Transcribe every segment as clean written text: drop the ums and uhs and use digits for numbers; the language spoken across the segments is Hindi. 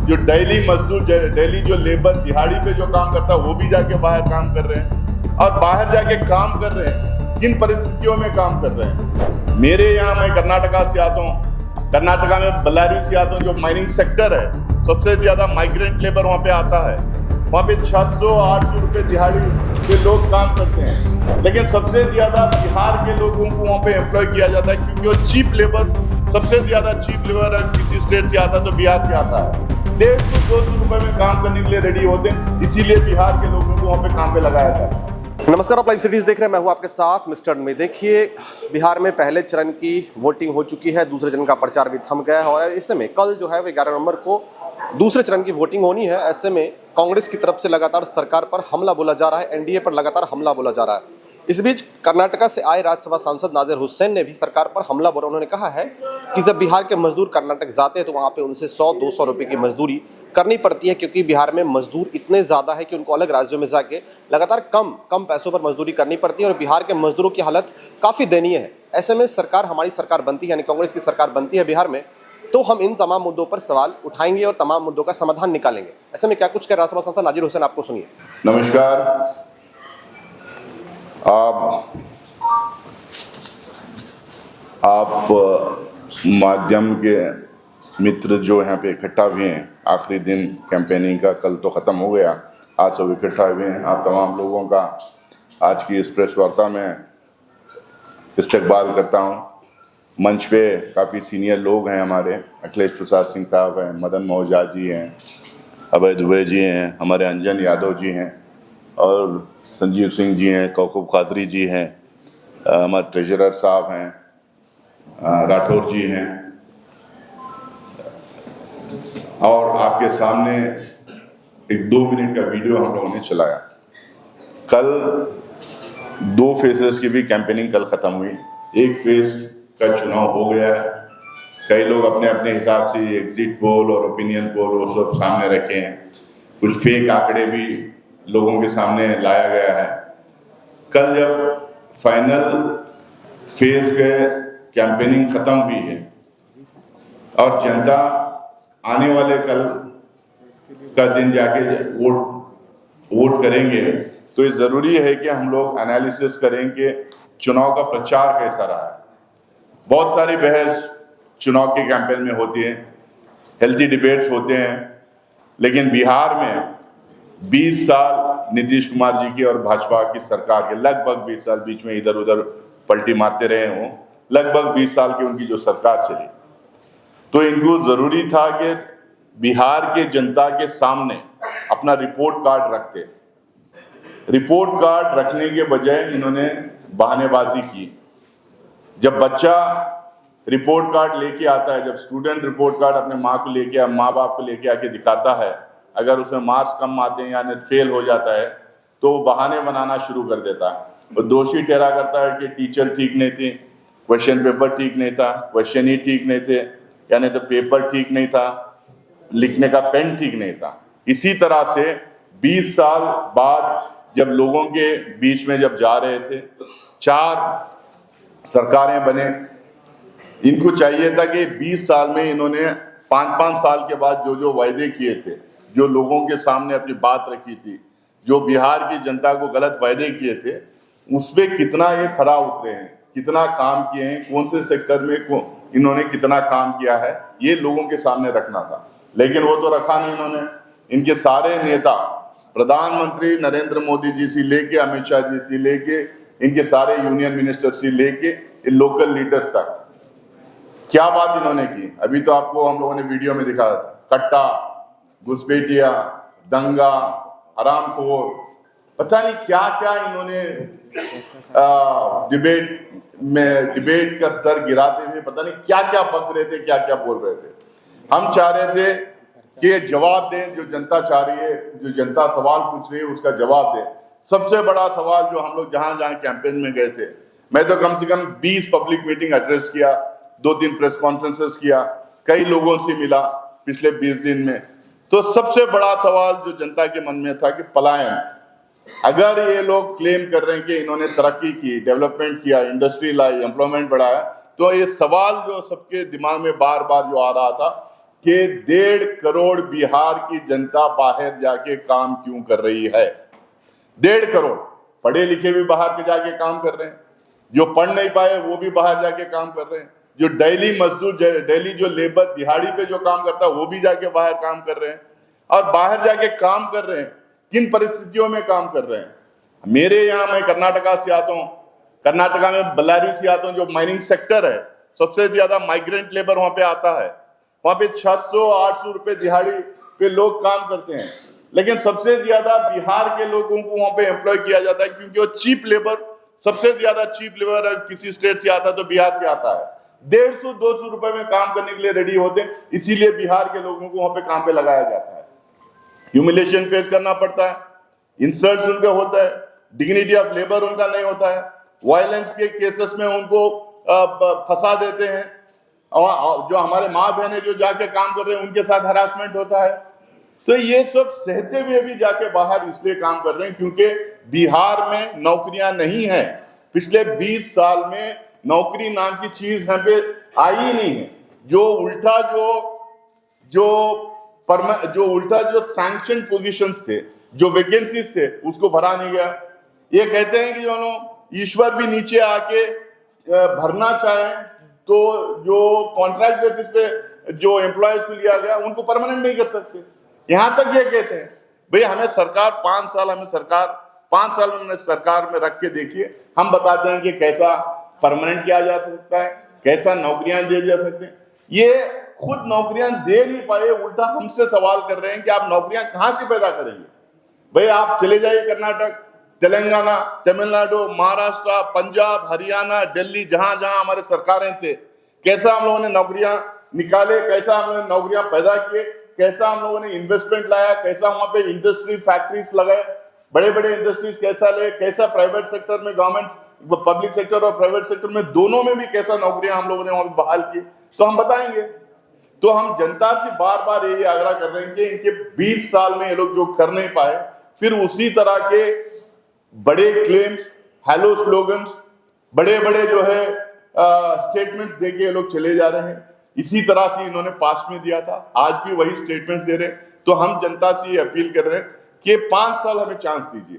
जो डेली मजदूर, डेली जो लेबर दिहाड़ी पे जो काम करता है वो भी जाके बाहर काम कर रहे हैं। और बाहर जाके काम कर रहे हैं, किन परिस्थितियों में काम कर रहे हैं। मेरे यहाँ, मैं कर्नाटका से आता हूँ, कर्नाटका में बल्लारी से आता हूँ, जो माइनिंग सेक्टर है, सबसे ज्यादा माइग्रेंट लेबर वहाँ पे आता है। वहाँ पे 600-800 रुपये दिहाड़ी के लोग काम करते हैं, लेकिन सबसे ज्यादा बिहार के लोगों को वहाँ पे एम्प्लॉय किया जाता है, क्योंकि वो चीप लेबर, सबसे ज्यादा चीप लेबर किसी स्टेट से आता है तो बिहार से आता है। 150-200 रुपये में काम करने के लिए रेडी होते हैं, इसीलिए बिहार के लोगों को वहाँ पे काम पे लगाया जाता है। नमस्कार, आप लाइव सिटीज देख रहे हैं, मैं हूं आपके साथ मिस्टर में। देखिए, बिहार में पहले चरण की वोटिंग हो चुकी है, दूसरे चरण का प्रचार भी थम गया है और ऐसे में कल जो है वो 11 नवंबर को दूसरे चरण की वोटिंग होनी है। ऐसे में कांग्रेस की तरफ से लगातार सरकार पर हमला बोला जा रहा है, एनडीए पर लगातार हमला बोला जा रहा है। इस बीच कर्नाटका से आए राज्यसभा सांसद नाजिर हुसैन ने भी सरकार पर हमला बोला। उन्होंने कहा है कि जब बिहार के मजदूर कर्नाटक जाते हैं तो वहाँ पे उनसे 100-200 रुपये की मजदूरी करनी पड़ती है, क्योंकि बिहार में मजदूर इतने ज़्यादा है कि उनको अलग राज्यों में जाके लगातार कम पैसों पर मजदूरी करनी पड़ती है और बिहार के मजदूरों की हालत काफ़ी दयनीय है। ऐसे में सरकार, हमारी सरकार बनती है, यानी कांग्रेस की सरकार बनती है बिहार में, तो हम इन तमाम मुद्दों पर सवाल उठाएंगे और तमाम मुद्दों का समाधान निकालेंगे। ऐसे में क्या कुछ कह राज्यसभा सांसद नाजिर हुसैन, आपको सुनिए। नमस्कार। आप माध्यम के मित्र जो यहाँ पे इकट्ठा हुए हैं, आखिरी दिन कैंपेनिंग का कल तो ख़त्म हो गया, आज सब इकट्ठा हुए हैं। आप तमाम लोगों का आज की इस प्रेस वार्ता में इस्तकबाल करता हूँ। मंच पे काफ़ी सीनियर लोग हैं हमारे, अखिलेश प्रसाद सिंह साहब हैं, मदन मोहन झा जी हैं, अभय दुबे जी हैं, हमारे अंजन यादव जी हैं और संजीव सिंह जी हैं, कौकब कादरी जी हैं, हमारे ट्रेजरर साहब हैं, राठौर जी हैं। और आपके सामने एक 2 मिनट का वीडियो हम लोगों ने चलाया। कल 2 फेजेस की भी कैंपेनिंग कल ख़त्म हुई। एक फेज का चुनाव हो गया है। कई लोग अपने अपने हिसाब से एग्जिट पोल और ओपिनियन पोल वो सब सामने रखे हैं। कुछ फेक आंकड़े भी लोगों के सामने लाया गया है। कल जब फाइनल फेज के कैंपेनिंग ख़त्म हुई है और जनता आने वाले कल का दिन जाके वोट करेंगे, तो ये ज़रूरी है कि हम लोग एनालिसिस करें कि चुनाव का प्रचार कैसा रहा है। बहुत सारी बहस चुनाव के कैंपेन में होती है, हेल्थी डिबेट्स होते हैं, लेकिन बिहार में 20 साल नीतीश कुमार जी की और भाजपा की सरकार के, लगभग 20 साल, बीच में इधर उधर पलटी मारते रहे हों, लगभग 20 साल की उनकी जो सरकार चली, तो इनको ज़रूरी था कि बिहार के जनता के सामने अपना रिपोर्ट कार्ड रखते। रिपोर्ट कार्ड रखने के बजाय इन्होंने बहानेबाजी की। जब बच्चा रिपोर्ट कार्ड लेके आता है, जब स्टूडेंट रिपोर्ट कार्ड अपने माँ बाप को लेके आके दिखाता है, अगर उसमें मार्क्स कम आते हैं या फेल हो जाता है तो वो बहाने बनाना शुरू कर देता है। वो दोषी ठहरा करता है कि टीचर ठीक नहीं थी, क्वेश्चन पेपर ठीक नहीं था, क्वेश्चन ही ठीक नहीं थे, यानी तो पेपर ठीक नहीं था, लिखने का पेन ठीक नहीं था। इसी तरह से 20 साल बाद जब लोगों के बीच में जब जा रहे थे, 4 सरकारें बने, इनको चाहिए था कि 20 साल में इन्होंने 5-5 साल के बाद जो वायदे किए थे, जो लोगों के सामने अपनी बात रखी थी, जो बिहार की जनता को गलत वायदे किए थे, उस पर कितना ये खरा उतरे हैं, कितना काम किए हैं, कौन से सेक्टर में इन्होंने कितना काम किया है, ये लोगों के सामने रखना था। लेकिन वो तो रखा नहीं इन्होंने। इनके सारे नेता, प्रधानमंत्री नरेंद्र मोदी जी से लेके अमित शाह जी से लेके इनके सारे यूनियन मिनिस्टर से लेके लोकल लीडर्स तक, क्या बात इन्होंने की। अभी तो आपको हम लोगों ने वीडियो में दिखाया था, कट्टा, घुसपैठिया, दंगा, हरामखोर, पता नहीं क्या क्या इन्होंने डिबेट का स्तर गिराते हुए पता नहीं क्या क्या बक रहे थे, क्या क्या बोल रहे थे। हम चाह रहे थे कि जवाब दें, जो जनता चाह रही है, जो जनता सवाल पूछ रही है उसका जवाब दें। सबसे बड़ा सवाल जो हम लोग जहां जहां कैंपेन में गए थे, मैं तो कम से कम 20 पब्लिक मीटिंग एड्रेस किया, 2-3 प्रेस कॉन्फ्रेंसेस किया, कई लोगों से मिला पिछले 20 दिन में। तो सबसे बड़ा सवाल जो जनता के मन में था कि पलायन। अगर ये लोग क्लेम कर रहे हैं कि इन्होंने तरक्की की, डेवलपमेंट किया, इंडस्ट्री लाई, एम्प्लॉयमेंट बढ़ाया, तो ये सवाल जो सबके दिमाग में बार बार जो आ रहा था कि 1.5 करोड़ बिहार की जनता बाहर जाके काम क्यों कर रही है। 1.5 करोड़ पढ़े लिखे भी बाहर के जाके काम कर रहे हैं, जो पढ़ नहीं पाए वो भी बाहर जाके काम कर रहे हैं, जो डेली मजदूर, डेली जो लेबर दिहाड़ी पे जो काम करता है वो भी जाके बाहर काम कर रहे हैं। और बाहर जाके काम कर रहे हैं, किन परिस्थितियों में काम कर रहे हैं। मेरे यहाँ, मैं कर्नाटका से आता हूँ, कर्नाटका में बल्लारी से आता हूँ, जो माइनिंग सेक्टर है, सबसे ज्यादा माइग्रेंट लेबर वहां पे आता है। वहां पे 600-800 रुपए दिहाड़ी पे लोग काम करते हैं, लेकिन सबसे ज्यादा बिहार के लोगों को वहां पे एम्प्लॉय किया जाता है, क्योंकि वो चीप लेबर, सबसे ज्यादा चीप लेबर किसी स्टेट से आता है तो बिहार से आता है। 150-200 रुपए में काम करने के लिए रेडी होते हैं, इसीलिए बिहार के लोगों को वहां पे काम पे लगाया जाता है। ह्यूमिलेशन फेस करना पड़ता है, इंसल्ट उनका होता है, डिग्निटी ऑफ लेबर उनका नहीं होता है, वायलेंस के केसेस में उनको फंसा देते हैं, और जो हमारे माँ बहनें जो जाके काम कर रहे हैं उनके साथ हरासमेंट होता है। तो ये सब सहते हुए भी जाके बाहर इसलिए काम कर रहे हैं क्योंकि बिहार में नौकरियां नहीं है। पिछले 20 साल में नौकरी नाम की चीज यहाँ पे आई ही नहीं है। जो उल्टा जो सैंक्शन पोजीशंस थे, जो वैकेंसीज थे, उसको भरा नहीं गया। ये कहते हैं कि जो ईश्वर भी नीचे आके भरना चाहे तो जो कॉन्ट्रैक्ट बेसिस पे जो एम्प्लॉयज को लिया गया उनको परमानेंट नहीं कर सकते। यहां तक ये कहते हैं भाई हमें सरकार 5 साल में हमने सरकार में रख के देखिए, हम बताते हैं कि कैसा परमानेंट किया जा सकता है, कैसा नौकरियां दी जा सकती हैं। ये खुद नौकरियां दे नहीं पाए, उल्टा हमसे सवाल कर रहे हैं कि आप नौकरियां कहां से पैदा करेंगे। भाई आप चले जाइए कर्नाटक, तेलंगाना, तमिलनाडु, महाराष्ट्र, पंजाब, हरियाणा, दिल्ली, जहां जहां हमारे सरकारें थे, कैसा हम लोगों ने नौकरियां निकाले, कैसा हम लोगों ने नौकरियां पैदा किए, कैसा हम लोगों ने इन्वेस्टमेंट लाया, कैसा वहां पे इंडस्ट्री फैक्ट्रीज लगाए, बड़े बड़े इंडस्ट्रीज कैसा ले, कैसा प्राइवेट सेक्टर में, गवर्नमेंट पब्लिक सेक्टर और प्राइवेट सेक्टर में दोनों में भी कैसा नौकरियां हम लोगों ने वहां पे बहाल की, तो हम बताएंगे। तो हम जनता से बार बार यही आग्रह कर रहे हैं कि इनके 20 साल में ये लोग जो कर नहीं पाए, फिर उसी तरह के बड़े क्लेम्स, हेलो स्लोगन्स, बड़े बड़े जो है स्टेटमेंट्स देके ये लोग चले जा रहे हैं। इसी तरह से इन्होंने पास्ट में दिया था, आज भी वही स्टेटमेंट्स दे रहे हैं। तो हम जनता से ये अपील कर रहे हैं कि 5 साल हमें चांस दीजिए,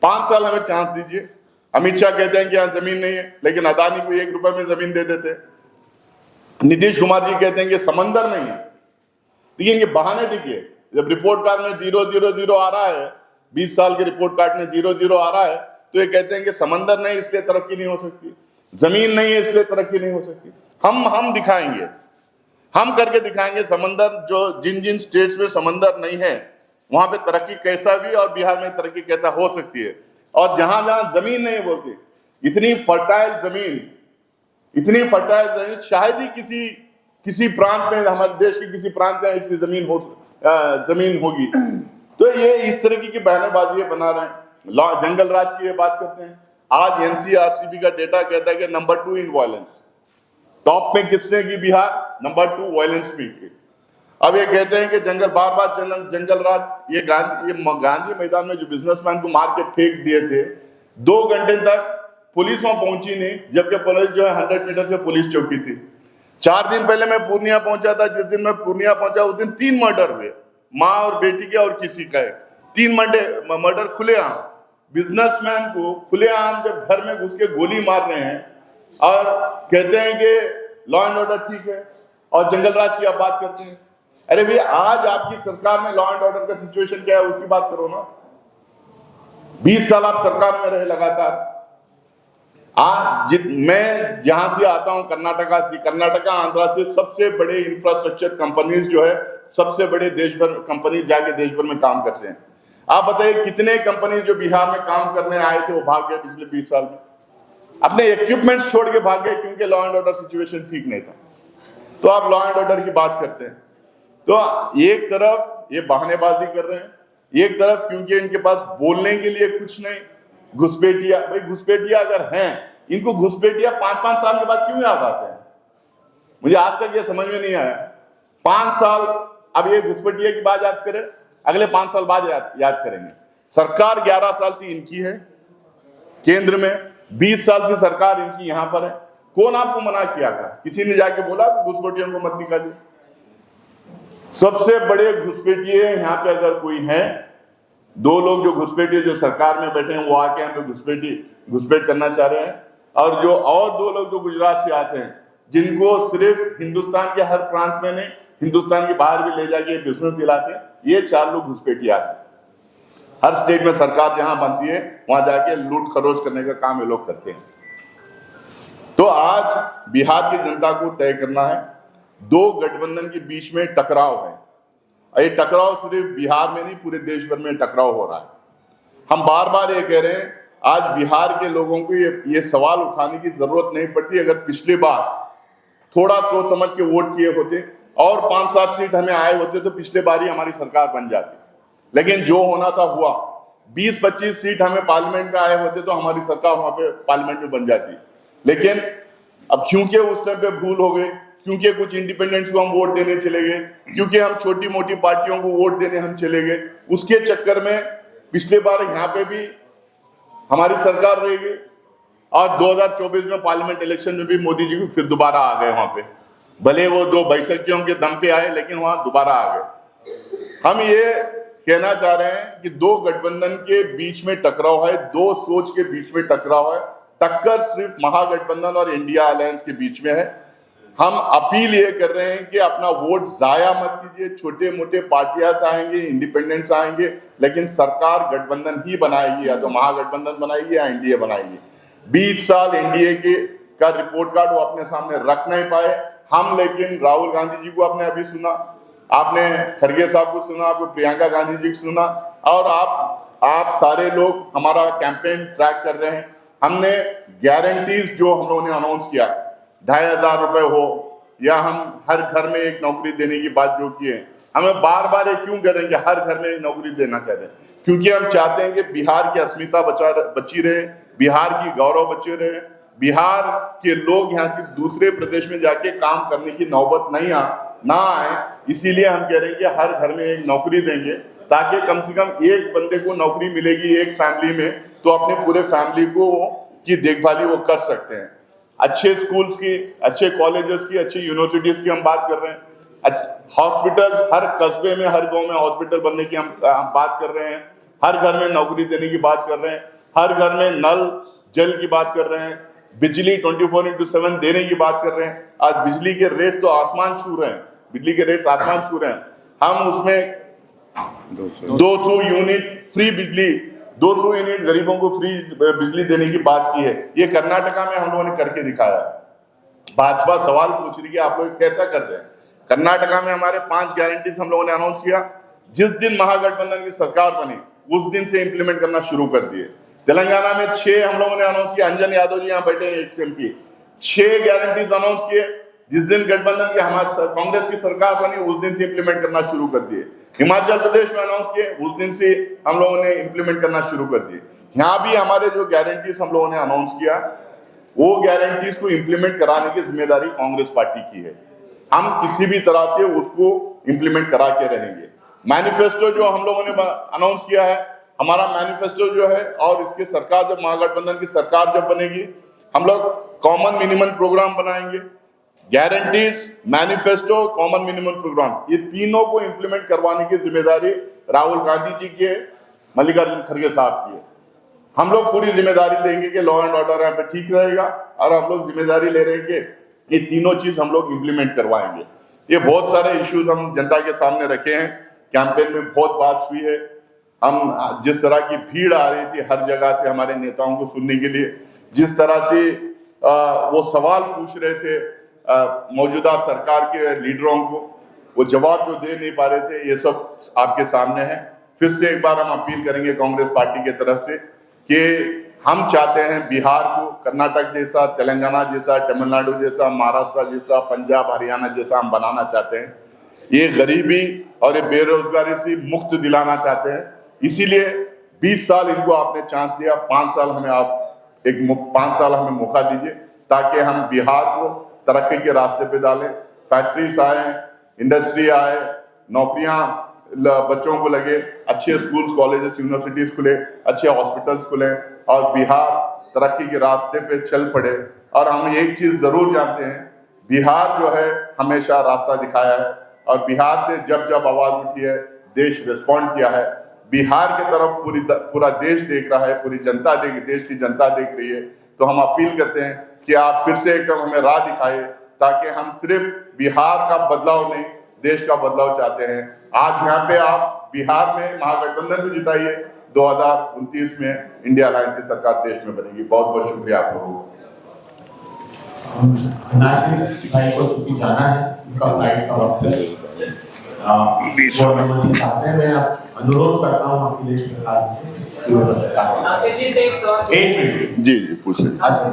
5 साल हमें चांस दीजिए। अमित शाह कहते हैं कि यहाँ जमीन नहीं है, लेकिन अदानी को 1 रुपए में जमीन दे देते हैं। नीतीश कुमार जी कहते हैं कि समंदर नहीं है, लेकिन ये बहाने देखिए, जब रिपोर्ट कार्ड में 000 आ रहा है, 20 साल के रिपोर्ट कार्ड में 0 आ रहा है, तो ये कहते हैं कि समंदर नहीं इसलिए तरक्की नहीं हो सकती, जमीन नहीं है इसलिए तरक्की नहीं हो सकती। हम दिखाएंगे, हम करके दिखाएंगे समंदर, जो जिन जिन स्टेट्स में समंदर नहीं है वहां पे तरक्की कैसा भी, और बिहार में तरक्की कैसा हो सकती है। और जहां जहां जमीन नहीं बोलती, इतनी फर्टाइल जमीन शायद ही किसी प्रांत में, हमारे देश के किसी प्रांत में ऐसी जमीन होगी। तो ये इस तरीके की बयानबाजी बना रहे हैं, जंगल राज की ये बात करते हैं। आज एनसीआरसीबी का डेटा कहता है कि नंबर 2 इन वायलेंस, टॉप में किसने की बिहार, नंबर 2 वायलेंस में की। अब ये कहते हैं कि बार बार जंगल राज। ये गांधी मैदान में जो बिजनेसमैन को मार के फेंक दिए थे, 2 घंटे तक पुलिस वहां पहुंची नहीं, जबकि पुलिस जो है 100 मीटर पे पुलिस चौकी थी। 4 दिन पहले मैं पूर्णिया पहुंचा था, जिस दिन मैं पूर्णिया पहुंचा उस दिन 3 मर्डर हुए, माँ और बेटी के और किसी का है। 3 मर्डर खुलेआम, बिजनेसमैन को खुलेआम जब घर में घुस के गोली मार रहे हैं और कहते हैं कि लॉ एंड ऑर्डर ठीक है, और जंगल राज की आप बात करते हैं। अरे भैया, आज आपकी सरकार में लॉ एंड ऑर्डर का सिचुएशन क्या है उसकी बात करो ना। 20 साल आप सरकार में रहे लगातार। आज मैं जहां से आता हूं, कर्नाटका आंध्रा से सबसे बड़े इंफ्रास्ट्रक्चर कंपनीज जो है, सबसे बड़े देश भर कंपनी जाके देश भर में काम करते हैं। आप बताइए कितने कंपनी जो बिहार में काम करने आए थे वो भाग गए पिछले 20 साल में, अपने इक्विपमेंट्स छोड़ के भाग गए क्योंकि लॉ एंड ऑर्डर सिचुएशन ठीक नहीं था। तो आप लॉ एंड ऑर्डर की बात करते हैं, तो एक तरफ ये बहानेबाजी कर रहे हैं, एक तरफ क्योंकि इनके पास बोलने के लिए कुछ नहीं, घुसपैठिया। भाई घुसपैठिया अगर हैं, इनको घुसपैठिया 5-5 साल के बाद क्यों याद आते हैं, मुझे आज तक ये समझ में नहीं आया। 5 साल अब ये घुसपैठिया की बात याद करें, अगले 5 साल बाद याद करेंगे। सरकार 11 साल से इनकी है केंद्र में, 20 साल से सरकार इनकी यहां पर है। कौन आपको मना किया था? किसी ने जाके बोला कि घुसपैठियों को मत निकालिए? सबसे बड़े घुसपैठिए यहाँ पे अगर कोई है, दो लोग जो घुसपैठिए जो सरकार में बैठे हैं वो आके यहाँ पे घुसपैठ करना चाह रहे हैं, और दो लोग जो गुजरात से आते हैं जिनको सिर्फ हिंदुस्तान के हर प्रांत में नहीं हिंदुस्तान के बाहर भी ले जाके बिजनेस दिलाते हैं। ये 4 लोग घुसपैठिया हैं। हर स्टेट में सरकार जहां बनती है वहां जाके लूट खरोच करने का काम ये लोग करते हैं। तो आज बिहार की जनता को तय करना है, 2 गठबंधन के बीच में टकराव है। ये टकराव सिर्फ बिहार में नहीं पूरे देश भर में टकराव हो रहा है। हम बार बार ये कह रहे हैं, आज बिहार के लोगों को ये सवाल उठाने की जरूरत नहीं पड़ती। अगर पिछली बार थोड़ा सोच समझ के वोट किए होते और 5-7 सीट हमें आए होते तो पिछले बार ही हमारी सरकार बन जाती। लेकिन जो होना था हुआ, 20-25 सीट हमें पार्लियामेंट में आए होते तो हमारी सरकार वहां पे पार्लियामेंट में बन जाती। लेकिन अब क्योंकि उस टाइम पे भूल हो गई, क्योंकि कुछ इंडिपेंडेंट्स को हम वोट देने चले गए, क्योंकि हम छोटी मोटी पार्टियों को वोट देने हम चले गए, उसके चक्कर में पिछले बार यहाँ पे भी हमारी सरकार रहेगी और 2024 में पार्लियामेंट इलेक्शन में भी मोदी जी को फिर दोबारा आ गए वहां पे। भले वो 2 बैसखियों के दम पे आए लेकिन वहां दोबारा आ गए। हम ये कहना चाह रहे हैं कि 2 गठबंधन के बीच में टकराव है, 2 सोच के बीच में टकराव है। टक्कर सिर्फ महागठबंधन और इंडिया अलायंस के बीच में है। हम अपील ये कर रहे हैं कि अपना वोट जाया मत कीजिए। छोटे मोटे पार्टियां चाहेंगे, इंडिपेंडेंट्स आएंगे, लेकिन सरकार गठबंधन ही बनाएगी, या तो महागठबंधन बनाएगी या एनडीए बनाएगी। 20 साल एनडीए का रिपोर्ट कार्ड वो अपने सामने रख नहीं पाए हम, लेकिन राहुल गांधी जी को आपने अभी सुना, आपने खड़गे साहब को सुना, आपको प्रियंका गांधी जी को सुना, और आप सारे लोग हमारा कैंपेन ट्रैक कर रहे हैं। हमने गारंटीज जो हम लोगों ने अनाउंस किया, 2500 रुपए हो या हम हर घर में एक नौकरी देने की बात जो की है, हमें बार बार ये क्यों कह रहे हैं कि हर घर में एक नौकरी देना चाहते हैं? क्योंकि हम चाहते हैं कि बिहार की अस्मिता बची रहे, बिहार की गौरव बचे रहे, बिहार के लोग यहाँ से दूसरे प्रदेश में जाके काम करने की नौबत ना आए। इसीलिए हम कह रहे हैं कि हर घर में एक नौकरी देंगे, ताकि कम से कम एक बंदे को नौकरी मिलेगी एक फैमिली में, तो अपने पूरे फैमिली की देखभाली वो कर सकते हैं। अच्छे स्कूल्स की, अच्छे कॉलेजेस की, अच्छी यूनिवर्सिटीज की हम बात कर रहे हैं। हॉस्पिटल्स, हर कस्बे में, हर गांव में हॉस्पिटल बनने की हम बात कर रहे हैं। हर घर में नौकरी देने की बात कर रहे हैं। हर घर में नल जल की बात कर रहे हैं। बिजली 24/7 देने की बात कर रहे हैं। आज बिजली के रेट्स तो आसमान छू रहे हैं, बिजली के रेट्स आसमान छू रहे हैं। हम उसमें 200 यूनिट फ्री बिजली, 200 यूनिट गरीबों को फ्री बिजली देने की बात की है। ये कर्नाटका में हम लोगों ने करके दिखाया। भाजपा सवाल पूछ रही है आप लोग कैसा करते हैं? कर्नाटका में हमारे 5 गारंटीज हम लोगों ने अनाउंस किया। जिस दिन महागठबंधन की सरकार बनी उस दिन से इंप्लीमेंट करना शुरू कर दिए। तेलंगाना में 6 हम लोगों ने अनाउंस किया। अंजन यादव जी यहाँ बैठे हैं, एक एमपी, 6 गारंटीज अनाउंस किए। जिस दिन गठबंधन की हमारे कांग्रेस की सरकार बनी उस दिन से इंप्लीमेंट करना शुरू कर दिए। हिमाचल प्रदेश में अनाउंस किए, उस दिन से हम लोगों ने इंप्लीमेंट करना शुरू कर दिए। यहाँ भी हमारे जो गारंटीज हम लोगों ने अनाउंस किया, वो गारंटीज को इंप्लीमेंट कराने की जिम्मेदारी कांग्रेस पार्टी की है। हम किसी भी तरह से उसको इंप्लीमेंट करा के रहेंगे। मैनिफेस्टो जो हम लोगों ने अनाउंस किया है, हमारा मैनिफेस्टो जो है, और इसके सरकार जब महागठबंधन की सरकार जब बनेगी, हम लोग कॉमन मिनिमम प्रोग्राम बनाएंगे। Guarantees, manifesto, common minimum programme, ये तीनों को इंप्लीमेंट करवाने की जिम्मेदारी राहुल गांधी जी की है, मल्लिकार्जुन खड़गे साहब की है। हम लोग पूरी जिम्मेदारी लेंगे कि लॉ एंड ऑर्डर यहाँ पे ठीक रहेगा, और हम लोग जिम्मेदारी ले रहे हैं कि ये तीनों चीज हम लोग इंप्लीमेंट करवाएंगे। ये बहुत सारे इश्यूज हम जनता के सामने रखे हैं। कैंपेन में बहुत बात हुई है। हम जिस तरह की भीड़ आ रही थी हर जगह से हमारे नेताओं को सुनने के लिए, जिस तरह से वो सवाल पूछ रहे थे मौजूदा सरकार के लीडरों को, वो जवाब जो दे नहीं पा रहे थे, ये सब आपके सामने है। फिर से एक बार हम अपील करेंगे कांग्रेस पार्टी की तरफ से कि हम चाहते हैं बिहार को कर्नाटक जैसा, तेलंगाना जैसा, तमिलनाडु जैसा, महाराष्ट्र जैसा, पंजाब, हरियाणा जैसा हम बनाना चाहते हैं। ये गरीबी और ये बेरोजगारी से मुक्त दिलाना चाहते हैं। इसीलिए 20 साल इनको आपने चांस दिया, 5 साल हमें मौका दीजिए, ताकि हम बिहार को तरक्की के रास्ते पे डालें। फैक्ट्रीज आए, इंडस्ट्री आए, नौकरियां बच्चों को लगे, अच्छे स्कूल्स, कॉलेजेस, यूनिवर्सिटीज खुले, अच्छे हॉस्पिटल्स खुले, और बिहार तरक्की के रास्ते पे चल पड़े। और हम एक चीज जरूर जानते हैं, बिहार जो है हमेशा रास्ता दिखाया है, और बिहार से जब जब आवाज उठी है देश रिस्पॉन्ड किया है। बिहार की तरफ पूरा देश देख रहा है, पूरी जनता देश की जनता देख रही है। तो हम अपील करते हैं कि आप फिर से एकदम हमें राह दिखाए, ताकि हम सिर्फ बिहार का बदलाव नहीं, देश का बदलाव चाहते हैं। आज यहाँ पे आप बिहार में महागठबंधन को जिताइए, 2029 में इंडिया अलायंस की सरकार देश में बनेगी। बहुत बहुत शुक्रिया आप लोगों को। नासिर भाई को चूंकि जाना है, उनका फ्लाइट का वक्त है, चाहते हैं, मैं अनुरोध करता हूँ अखिलेश प्रसाद से। नासिर जी से एक सवाल। एक मिनट जी पूछिए। अच्छा,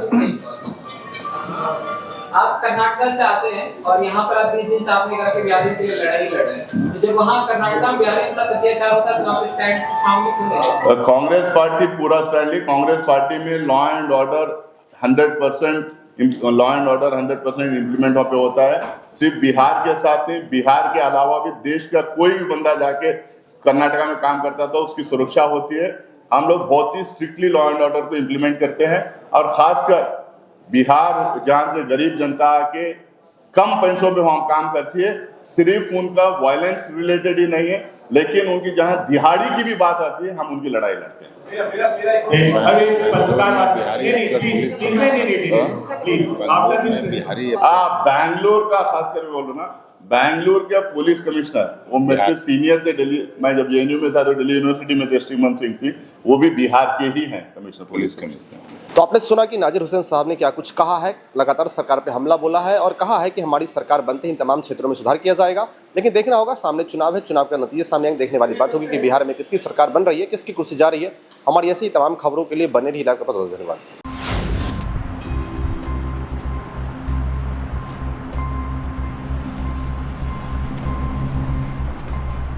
आप कर्नाटक से आते हैं और यहाँ पर आप 20 दिन से आपने कहा कि बिहारी के लिए लड़ाई लड़ रहे हैं, तो जब वहाँ कर्नाटक में बिहारी के साथ अत्याचार होता है तो आप स्टैंड सामने क्यों नहीं? कांग्रेस पार्टी पूरा स्टैंड ली। कांग्रेस पार्टी में लॉ एंड ऑर्डर 100% इम्प्लीमेंट वहाँ पे होता है। सिर्फ बिहार के साथ नहीं, बिहार के अलावा भी देश का कोई भी बंदा जाके कर्नाटका में काम करता था उसकी सुरक्षा होती है। हम लोग बहुत ही स्ट्रिक्टली लॉ एंड ऑर्डर को इम्प्लीमेंट करते हैं, और खासकर बिहार जहाँ से गरीब जनता के कम पैसों पे वहाँ काम करती है। सिर्फ उनका वायलेंस रिलेटेड ही नहीं है, लेकिन उनकी जहाँ दिहाड़ी की भी बात आती है, हम उनकी लड़ाई लड़ते हैं। बैंगलोर का खासकर मैं बोल रहा हूँ ना, बैंगलोर के पुलिस कमिश्नर, वो मेरे से सीनियर थे दिल्ली, मैं जब JNU में था तो दिल्ली यूनिवर्सिटी में थे, श्रीमन सिंह थी, वो भी बिहार के ही हैं कमिश्नर, पुलिस कमिश्नर। तो आपने सुना कि नाजिर हुसैन साहब ने क्या कुछ कहा है, लगातार सरकार पे हमला बोला है और कहा है कि हमारी सरकार बनते ही तमाम क्षेत्रों में सुधार किया जाएगा। लेकिन देखना होगा, सामने चुनाव है, चुनाव का नतीजे सामने देखने वाली बात होगी कि बिहार में किसकी सरकार बन रही है, किसकी कुर्सी जा रही है। हमारी ऐसी ही तमाम खबरों के लिए बने रहिए। धन्यवाद।